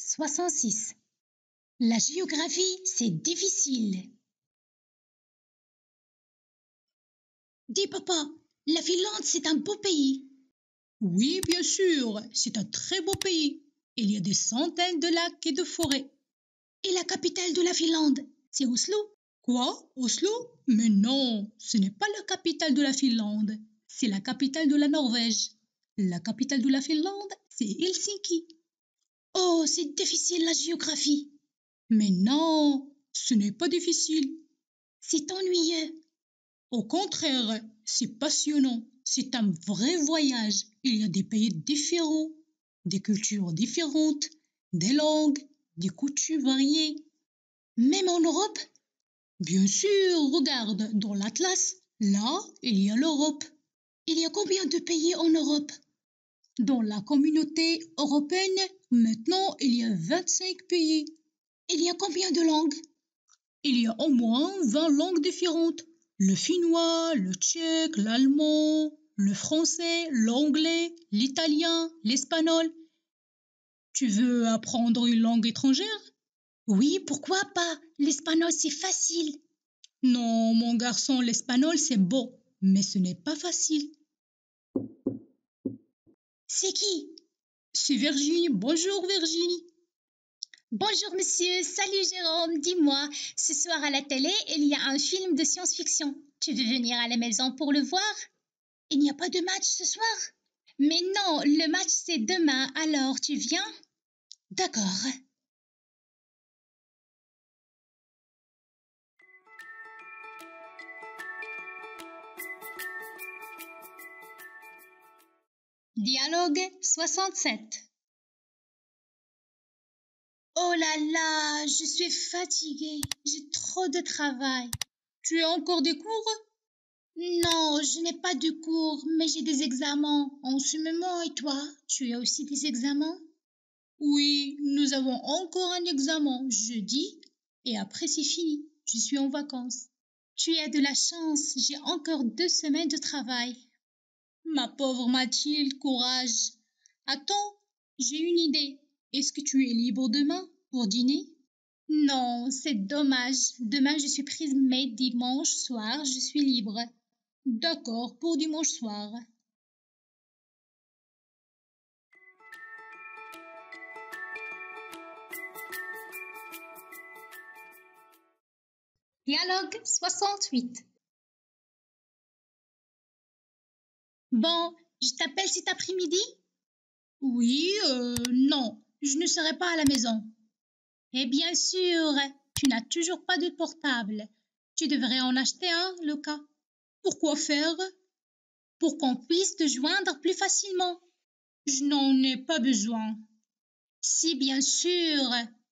66. La géographie, c'est difficile. Dis papa, la Finlande, c'est un beau pays. Oui, bien sûr, c'est un très beau pays. Il y a des centaines de lacs et de forêts. Et la capitale de la Finlande, c'est Oslo. Quoi? Oslo? Mais non, ce n'est pas la capitale de la Finlande, c'est la capitale de la Norvège. La capitale de la Finlande, c'est Helsinki. Oh, c'est difficile la géographie. Mais non, ce n'est pas difficile. C'est ennuyeux. Au contraire, c'est passionnant. C'est un vrai voyage. Il y a des pays différents, des cultures différentes, des langues, des coutumes variées. Même en Europe? Bien sûr, regarde, dans l'Atlas, là, il y a l'Europe. Il y a combien de pays en Europe? Dans la communauté européenne, maintenant, il y a 25 pays. Il y a combien de langues? Il y a au moins 20 langues différentes. Le finnois, le tchèque, l'allemand, le français, l'anglais, l'italien, l'espagnol. Tu veux apprendre une langue étrangère? Oui, pourquoi pas? L'espagnol, c'est facile. Non, mon garçon, l'espagnol, c'est beau, mais ce n'est pas facile. C'est qui? C'est Virginie. Bonjour, Virginie. Bonjour, monsieur. Salut, Jérôme. Dis-moi, ce soir à la télé, il y a un film de science-fiction. Tu veux venir à la maison pour le voir? Il n'y a pas de match ce soir? Mais non, le match c'est demain, alors tu viens? D'accord. Dialogue 67. Oh là là, je suis fatiguée. J'ai trop de travail. Tu as encore des cours? Non, je n'ai pas de cours, mais j'ai des examens en ce moment. Et toi, tu as aussi des examens? Oui, nous avons encore un examen jeudi et après c'est fini. Je suis en vacances. Tu as de la chance, j'ai encore 2 semaines de travail. Ma pauvre Mathilde, courage. Attends, j'ai une idée. Est-ce que tu es libre demain pour dîner? Non, c'est dommage. Demain, je suis prise, mais dimanche soir, je suis libre. D'accord, pour dimanche soir. Dialogue 68. Bon, je t'appelle cet après-midi? Oui, non, je ne serai pas à la maison. Et bien sûr, tu n'as toujours pas de portable. Tu devrais en acheter un, Lucas. Pourquoi faire? Pour qu'on puisse te joindre plus facilement. Je n'en ai pas besoin. Si, bien sûr,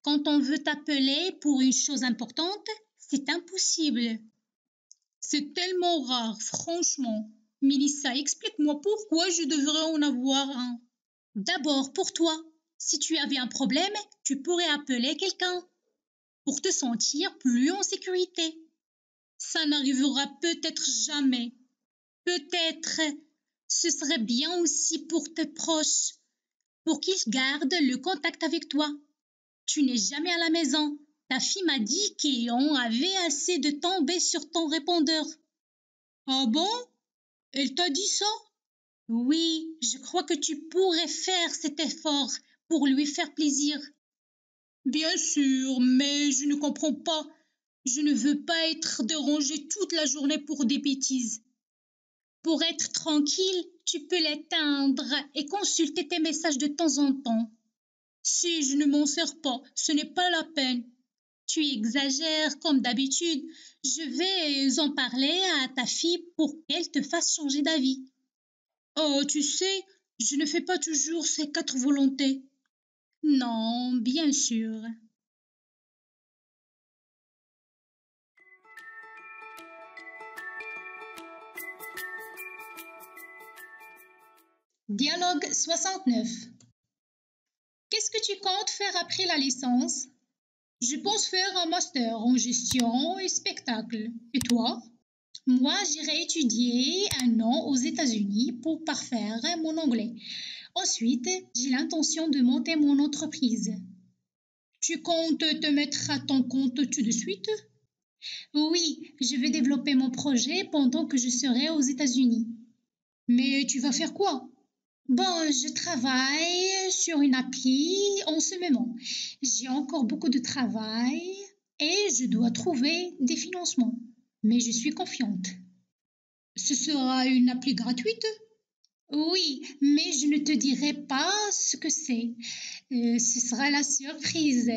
quand on veut t'appeler pour une chose importante, c'est impossible. C'est tellement rare, franchement. Mélissa, explique-moi pourquoi je devrais en avoir un. D'abord, pour toi, si tu avais un problème, tu pourrais appeler quelqu'un pour te sentir plus en sécurité. Ça n'arrivera peut-être jamais. Peut-être, ce serait bien aussi pour tes proches, pour qu'ils gardent le contact avec toi. Tu n'es jamais à la maison. Ta fille m'a dit qu'on avait assez de tomber sur ton répondeur. Ah bon? Elle t'a dit ça? Oui, je crois que tu pourrais faire cet effort pour lui faire plaisir. Bien sûr, mais je ne comprends pas. Je ne veux pas être dérangée toute la journée pour des bêtises. Pour être tranquille, tu peux l'éteindre et consulter tes messages de temps en temps. Si je ne m'en sers pas, ce n'est pas la peine. Tu exagères comme d'habitude. Je vais en parler à ta fille pour qu'elle te fasse changer d'avis. Oh, tu sais, je ne fais pas toujours ces 4 volontés. Non, bien sûr. Dialogue 69. Qu'est-ce que tu comptes faire après la licence? Je pense faire un master en gestion et spectacle. Et toi? Moi, j'irai étudier un an aux États-Unis pour parfaire mon anglais. Ensuite, j'ai l'intention de monter mon entreprise. Tu comptes te mettre à ton compte tout de suite? Oui, je vais développer mon projet pendant que je serai aux États-Unis. Mais tu vas faire quoi? Bon, je travaille sur une appli en ce moment. J'ai encore beaucoup de travail et je dois trouver des financements. Mais je suis confiante. Ce sera une appli gratuite? Oui, mais je ne te dirai pas ce que c'est. Ce sera la surprise.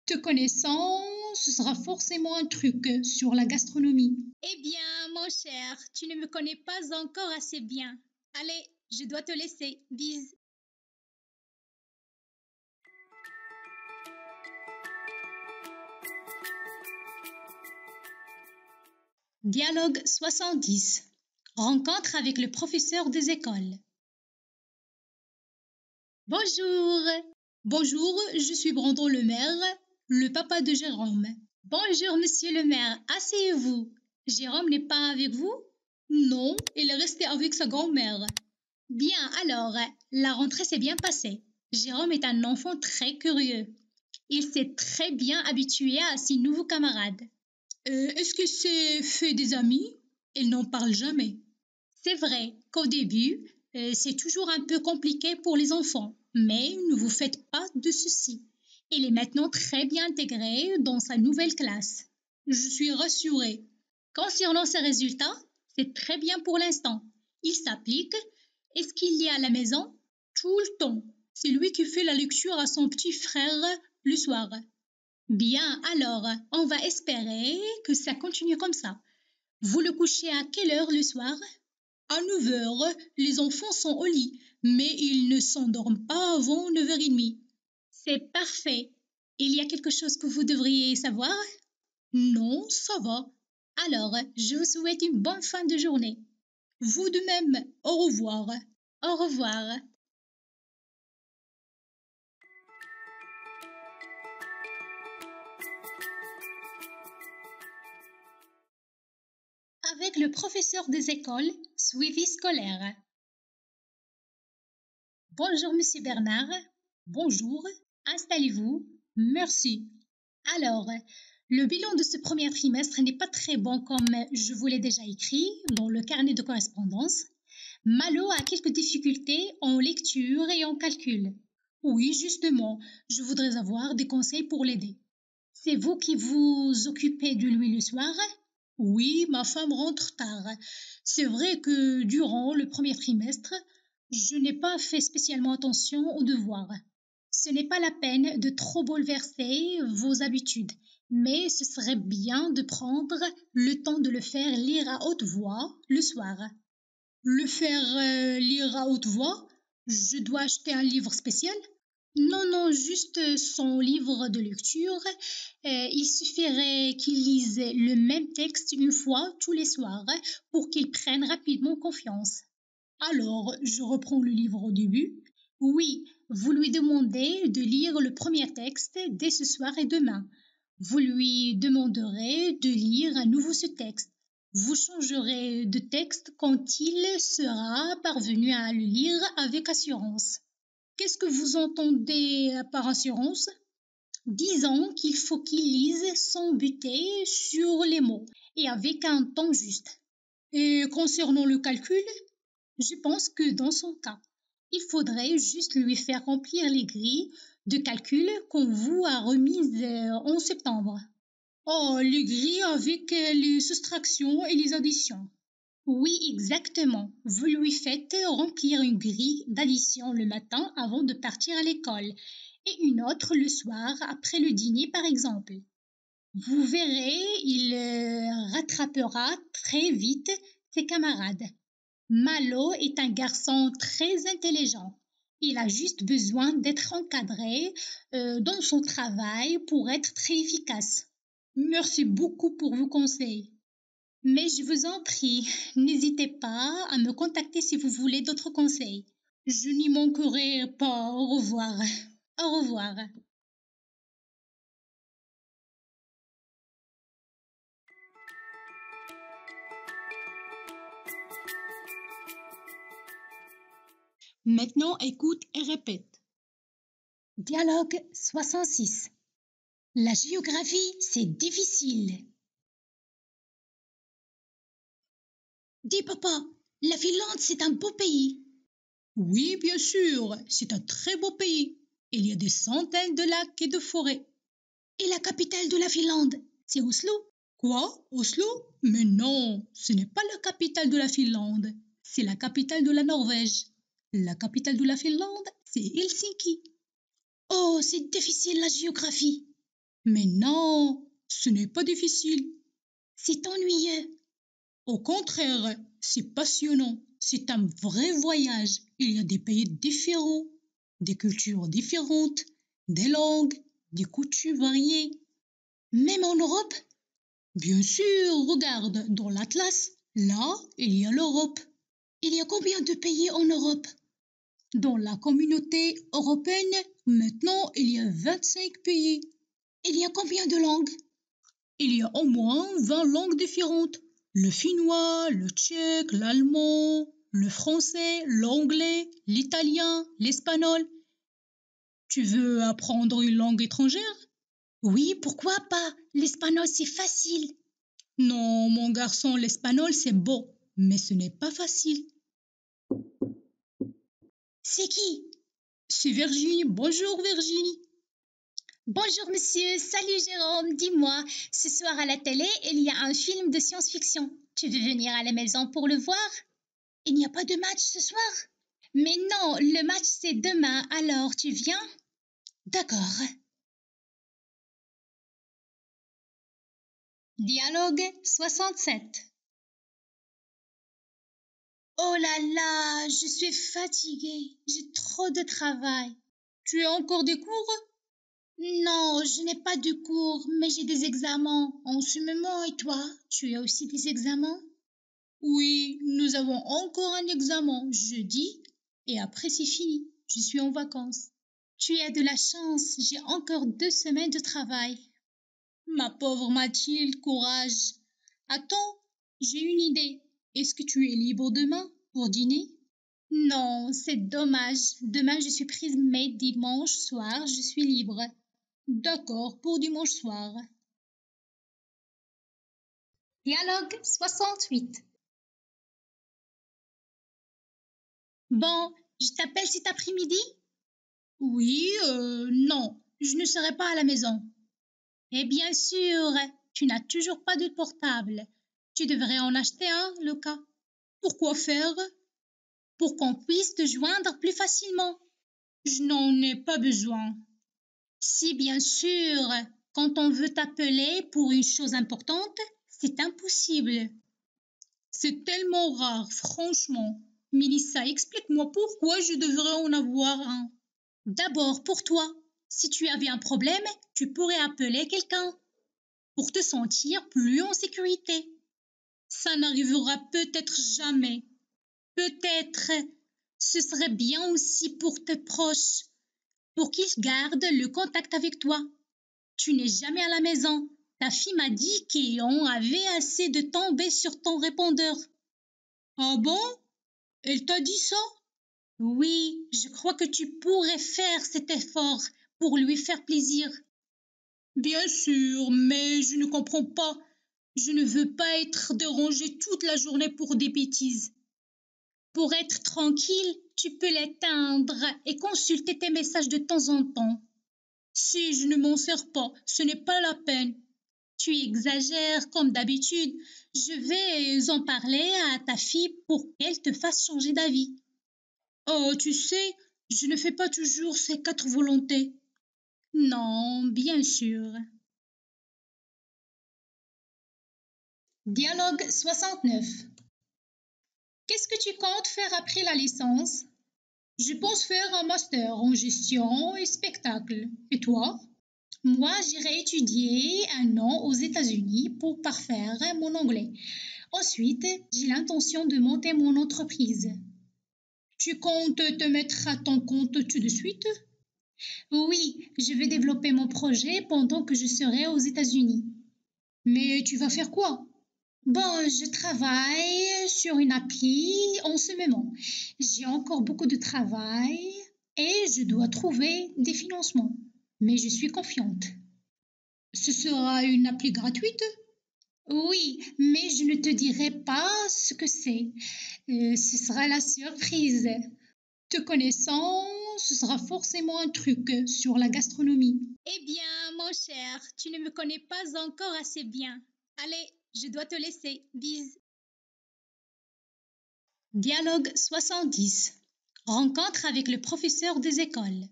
Te connaissant, ce sera forcément un truc sur la gastronomie. Eh bien, mon cher, tu ne me connais pas encore assez bien. Allez, je dois te laisser. Bise. Dialogue 70. Rencontre avec le professeur des écoles. Bonjour. Bonjour, je suis Brandon le maire, le papa de Jérôme. Bonjour, monsieur le maire. Asseyez-vous. Jérôme n'est pas avec vous? Non, il est resté avec sa grand-mère. Bien, alors, la rentrée s'est bien passée. Jérôme est un enfant très curieux. Il s'est très bien habitué à ses nouveaux camarades. Est-ce que c'est fait des amis? Il n'en parle jamais. C'est vrai qu'au début, c'est toujours un peu compliqué pour les enfants, mais ne vous faites pas de soucis. Il est maintenant très bien intégré dans sa nouvelle classe. Je suis rassurée. Concernant ses résultats, c'est très bien pour l'instant. Il s'applique. Est-ce qu'il y a à la maison? Tout le temps. C'est lui qui fait la lecture à son petit frère le soir. Bien, alors, on va espérer que ça continue comme ça. Vous le couchez à quelle heure le soir? À 9 heures, les enfants sont au lit, mais ils ne s'endorment pas avant 9h30. C'est parfait. Il y a quelque chose que vous devriez savoir? Non, ça va. Alors, je vous souhaite une bonne fin de journée. Vous de même. Au revoir. Au revoir. Avec le professeur des écoles, suivi scolaire. Bonjour, monsieur Bernard. Bonjour. Installez-vous. Merci. Alors, le bilan de ce premier trimestre n'est pas très bon comme je vous l'ai déjà écrit dans le carnet de correspondance. Malo a quelques difficultés en lecture et en calcul. Oui, justement, je voudrais avoir des conseils pour l'aider. C'est vous qui vous occupez de lui le soir? Oui, ma femme rentre tard. C'est vrai que durant le premier trimestre, je n'ai pas fait spécialement attention aux devoirs. Ce n'est pas la peine de trop bouleverser vos habitudes, mais ce serait bien de prendre le temps de le faire lire à haute voix le soir. Le faire lire à haute voix? Je dois acheter un livre spécial? Non, non, juste son livre de lecture. Il suffirait qu'il lise le même texte une fois tous les soirs pour qu'il prenne rapidement confiance. Alors, je reprends le livre au début? Oui, vous lui demandez de lire le premier texte dès ce soir et demain. Vous lui demanderez de lire à nouveau ce texte. Vous changerez de texte quand il sera parvenu à le lire avec assurance. Qu'est-ce que vous entendez par assurance? Disons qu'il faut qu'il lise sans buter sur les mots et avec un ton juste. Et concernant le calcul? Je pense que dans son cas, il faudrait juste lui faire remplir les grilles de calcul qu'on vous a remises en septembre. Oh, les grilles avec les soustractions et les additions. Oui, exactement. Vous lui faites remplir une grille d'addition le matin avant de partir à l'école et une autre le soir après le dîner, par exemple. Vous verrez, il rattrapera très vite ses camarades. Malo est un garçon très intelligent. Il a juste besoin d'être encadré dans son travail pour être très efficace. Merci beaucoup pour vos conseils. Mais je vous en prie, n'hésitez pas à me contacter si vous voulez d'autres conseils. Je n'y manquerai pas. Au revoir. Au revoir. Maintenant, écoute et répète. Dialogue 66. La géographie, c'est difficile. Dis papa, la Finlande, c'est un beau pays. Oui, bien sûr, c'est un très beau pays. Il y a des centaines de lacs et de forêts. Et la capitale de la Finlande, c'est Oslo. Quoi? Oslo? Mais non, ce n'est pas la capitale de la Finlande. C'est la capitale de la Norvège. La capitale de la Finlande, c'est Helsinki. Oh, c'est difficile la géographie. Mais non, ce n'est pas difficile. C'est ennuyeux. Au contraire, c'est passionnant. C'est un vrai voyage. Il y a des pays différents, des cultures différentes, des langues, des coutumes variées. Même en Europe? Bien sûr, regarde, dans l'Atlas, là, il y a l'Europe. Il y a combien de pays en Europe? Dans la communauté européenne, maintenant, il y a 25 pays. Il y a combien de langues? Il y a au moins 20 langues différentes. Le finnois, le tchèque, l'allemand, le français, l'anglais, l'italien, l'espagnol. Tu veux apprendre une langue étrangère? Oui, pourquoi pas? L'espagnol, c'est facile. Non, mon garçon, l'espagnol, c'est beau, mais ce n'est pas facile. C'est qui? C'est Virginie. Bonjour, Virginie. Bonjour monsieur, salut Jérôme, dis-moi, ce soir à la télé, il y a un film de science-fiction. Tu veux venir à la maison pour le voir? Il n'y a pas de match ce soir? Mais non, le match c'est demain, alors tu viens? D'accord. Dialogue 67. Oh là là, je suis fatiguée, j'ai trop de travail. Tu as encore des cours? Non, je n'ai pas de cours, mais j'ai des examens en ce moment. Et toi, tu as aussi des examens? Oui, nous avons encore un examen jeudi et après c'est fini. Je suis en vacances. Tu as de la chance, j'ai encore 2 semaines de travail. Ma pauvre Mathilde, courage. Attends, j'ai une idée. Est-ce que tu es libre demain pour dîner? Non, c'est dommage. Demain, je suis prise, mais dimanche soir, je suis libre. D'accord, pour dimanche soir. Dialogue 68. Bon, je t'appelle cet après-midi? Oui, non, je ne serai pas à la maison. Et bien sûr, tu n'as toujours pas de portable. Tu devrais en acheter un, Lucas. Pourquoi faire? Pour qu'on puisse te joindre plus facilement. Je n'en ai pas besoin. Si, bien sûr, quand on veut t'appeler pour une chose importante, c'est impossible. C'est tellement rare, franchement. Mélissa, explique-moi pourquoi je devrais en avoir un. D'abord, pour toi, si tu avais un problème, tu pourrais appeler quelqu'un pour te sentir plus en sécurité. Ça n'arrivera peut-être jamais. Peut-être, ce serait bien aussi pour tes proches, pour qu'ils gardent le contact avec toi. Tu n'es jamais à la maison. Ta fille m'a dit qu'on avait assez de tomber sur ton répondeur. Ah bon? Elle t'a dit ça? Oui, je crois que tu pourrais faire cet effort pour lui faire plaisir. Bien sûr, mais je ne comprends pas. Je ne veux pas être dérangée toute la journée pour des bêtises. Pour être tranquille, tu peux l'éteindre et consulter tes messages de temps en temps. Si je ne m'en sers pas, ce n'est pas la peine. Tu exagères comme d'habitude. Je vais en parler à ta fille pour qu'elle te fasse changer d'avis. Oh, tu sais, je ne fais pas toujours ces 4 volontés. Non, bien sûr. Dialogue 69. Qu'est-ce que tu comptes faire après la licence? Je pense faire un master en gestion et spectacle. Et toi? Moi, j'irai étudier un an aux États-Unis pour parfaire mon anglais. Ensuite, j'ai l'intention de monter mon entreprise. Tu comptes te mettre à ton compte tout de suite? Oui, je vais développer mon projet pendant que je serai aux États-Unis. Mais tu vas faire quoi? Bon, je travaille sur une appli en ce moment. J'ai encore beaucoup de travail et je dois trouver des financements. Mais je suis confiante. Ce sera une appli gratuite? Oui, mais je ne te dirai pas ce que c'est. Ce sera la surprise. Te connaissant, ce sera forcément un truc sur la gastronomie. Eh bien, mon cher, tu ne me connais pas encore assez bien. Allez, je dois te laisser. Bise. Dialogue 70. Rencontre avec le professeur des écoles.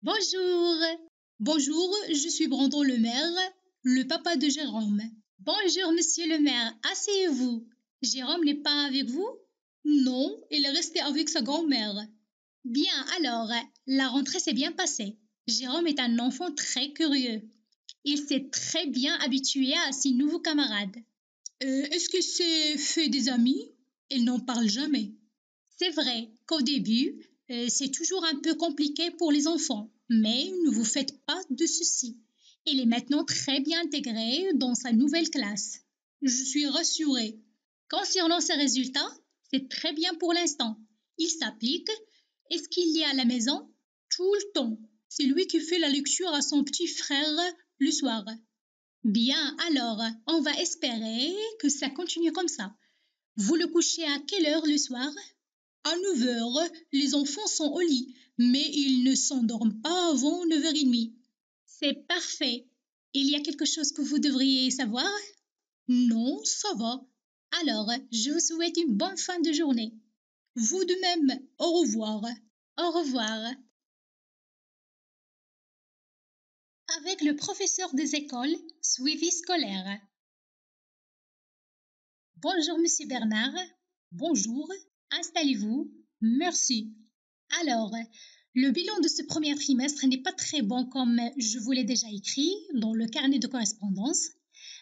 Bonjour. Bonjour, je suis Brandon le maire, le papa de Jérôme. Bonjour, monsieur le maire. Asseyez-vous. Jérôme n'est pas avec vous? Non, il est resté avec sa grand-mère. Bien, alors, la rentrée s'est bien passée. Jérôme est un enfant très curieux. Il s'est très bien habitué à ses nouveaux camarades. Est-ce que c'est fait des amis? Il n'en parle jamais. C'est vrai qu'au début, c'est toujours un peu compliqué pour les enfants, mais ne vous faites pas de soucis. Il est maintenant très bien intégré dans sa nouvelle classe. Je suis rassurée. Concernant ses résultats, c'est très bien pour l'instant. Il s'applique. Est-ce qu'il y a à la maison? Tout le temps. C'est lui qui fait la lecture à son petit frère le soir. Bien, alors, on va espérer que ça continue comme ça. Vous le couchez à quelle heure le soir? À 9 heures, les enfants sont au lit, mais ils ne s'endorment pas avant 9h30. C'est parfait. Il y a quelque chose que vous devriez savoir? Non, ça va. Alors, je vous souhaite une bonne fin de journée. Vous de même. Au revoir. Au revoir. Avec le professeur des écoles, suivi scolaire. Bonjour, monsieur Bernard. Bonjour. Installez-vous. Merci. Alors, le bilan de ce premier trimestre n'est pas très bon comme je vous l'ai déjà écrit dans le carnet de correspondance.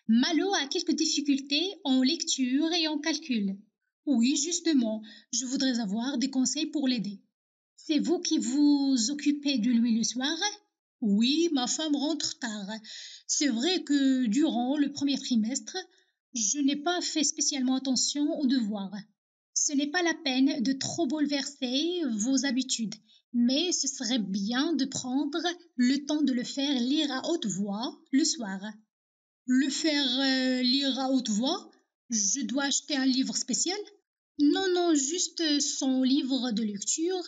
Malo a quelques difficultés en lecture et en calcul. Oui, justement, je voudrais avoir des conseils pour l'aider. C'est vous qui vous occupez de lui le soir? Oui, ma femme rentre tard. C'est vrai que durant le premier trimestre, je n'ai pas fait spécialement attention aux devoirs. Ce n'est pas la peine de trop bouleverser vos habitudes, mais ce serait bien de prendre le temps de le faire lire à haute voix le soir. Le faire lire à haute voix? Je dois acheter un livre spécial? Non, non, juste son livre de lecture.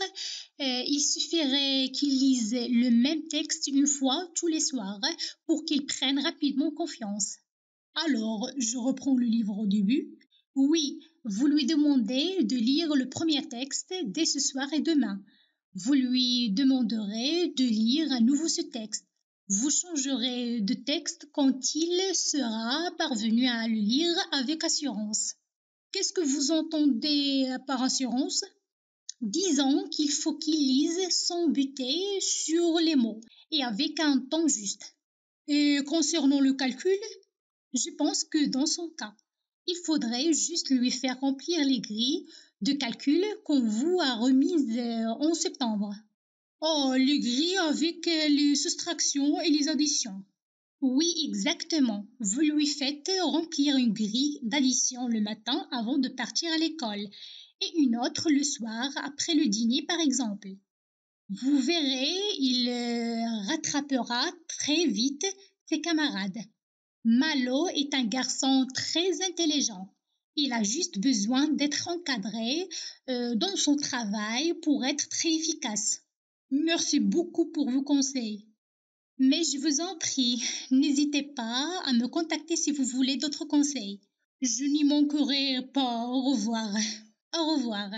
Il suffirait qu'il lise le même texte une fois tous les soirs pour qu'il prenne rapidement confiance. Alors, je reprends le livre au début? Oui, vous lui demandez de lire le premier texte dès ce soir et demain. Vous lui demanderez de lire à nouveau ce texte. Vous changerez de texte quand il sera parvenu à le lire avec assurance. Qu'est-ce que vous entendez par assurance? Disons qu'il faut qu'il lise sans buter sur les mots et avec un ton juste. Et concernant le calcul? Je pense que dans son cas, il faudrait juste lui faire remplir les grilles de calcul qu'on vous a remises en septembre. Oh, les grilles avec les soustractions et les additions. Oui, exactement. Vous lui faites remplir une grille d'addition le matin avant de partir à l'école et une autre le soir après le dîner, par exemple. Vous verrez, il rattrapera très vite ses camarades. Malo est un garçon très intelligent. Il a juste besoin d'être encadré dans son travail pour être très efficace. Merci beaucoup pour vos conseils. Mais je vous en prie, n'hésitez pas à me contacter si vous voulez d'autres conseils. Je n'y manquerai pas. Au revoir. Au revoir.